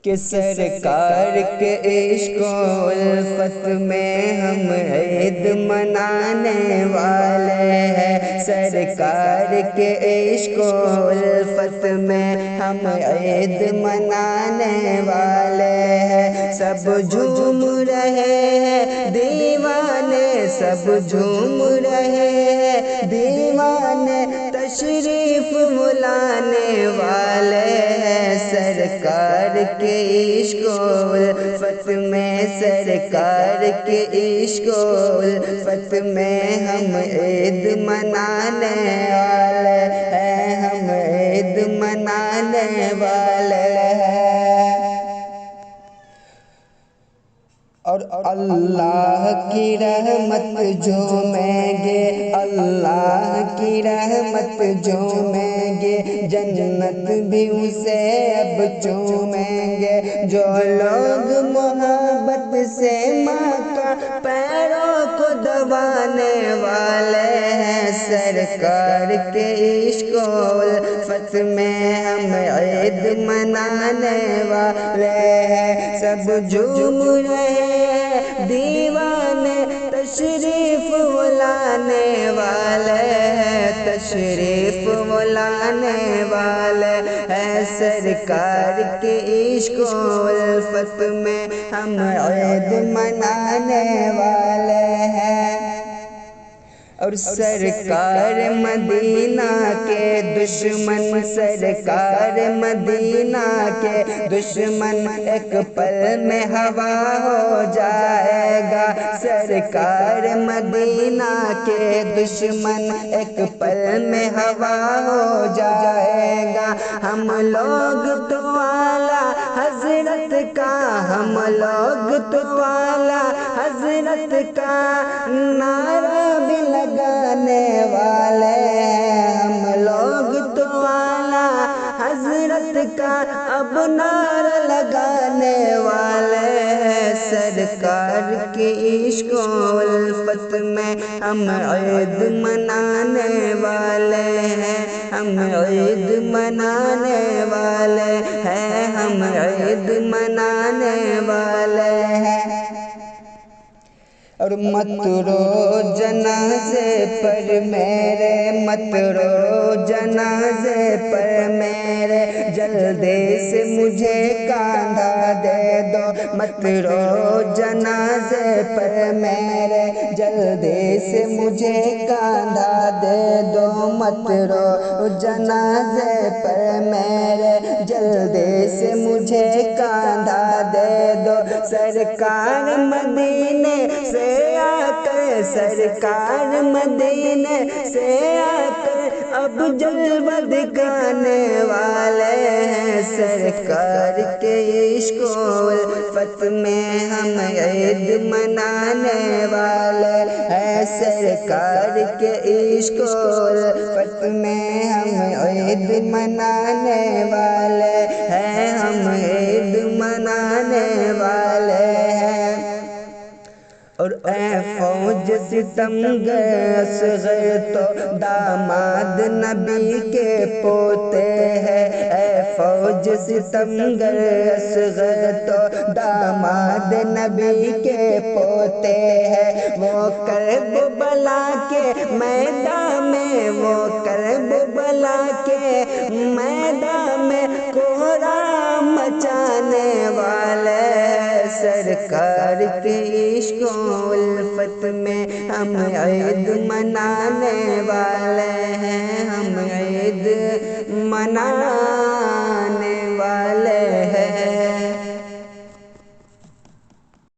کہ سرکار کے عشق و الفت میں ہم عید منانے والے ہیں، سرکار کے عشق و الفت میں ہم عید منانے والے ہیں۔ سب جھوم رہے ہیں دیوانے، سب جھوم رہے ہیں دیوانے، تشریف ملانے والے ہیں سرکار کے عشق و الفت میں، سرکار کے عشق و الفت میں ہم عید منانے والے ہیں، ہم عید منانے والے ہیں۔ اور اللہ کی رحمت جھومیں گے، اللہ کی رحمت جھومیں گے، جنت بھی اسے اب چومیں گے۔ جو لوگ محبت سے ماں کا پیروں کو دبانے والے ہیں، سرکار کے عشق و الفت میں ہم عید منانے والے ہیں۔ سب جھوم رہے دیوانے، تشریف لانے والے ہیں، تشریف لانے والے ہیں سرکار کے عشق و الفت میں ہم عید منانے والے ہیں۔ اور سرکار مدینہ کے دشمن، سرکار مدینہ کے دشمن ایک پل میں ہوا ہو جائے گا، سرکار مدینہ کے دشمن ایک پل میں ہوا ہو جائے گا۔ ہم لوگ تو اعلیٰ حضرت کا، ہم لوگ تو اعلیٰ حضرت کا نعرہ بھی لگانے والے ہیں، ہم لوگ تو اعلیٰ حضرت کا اب نعرہ لگانے والے ہیں سرکار کے عشق و الفت میں ہم عید منانے والے ہیں، ہم عید منانے والے ہیں، ہم عید منانے والے ہیں۔ اور مت رو جنازے پر میرے، مت رو جنازے پر میرے، جلدی سے مجھے کاندھا دے دو، مت رو جنازے پر میرے، جلدی سے مجھے کاندھا دے دو، مت رو جنازے پر میرے، جلدی سے مجھے کاندھا دے دو۔ سرکار مدینے سے آ کر، سرکار مدینے سے آ کر اب جلوہ دکھانے والے ہیں سرکار کے عشق و الفت میں ہم عید منانے والے ہیں، سرکار کے عشق و الفت میں ہم عید منانے والے ہیں، ہم عید منانے والے ہیں۔ اور اے فوج ستمگر اصغر تو داماد نبی کے پوتے ہیں، اے فوج ستمگر اصغر تو داماد نبی کے پوتے ہیں۔ وہ کرب بلا کے میدان میں، وہ کرب بلا کے میدان میں کوہرام مچانے والے ہیں سرکار کے عشق و الفت میں ہم عید منانے والے ہیں، ہم عید منانے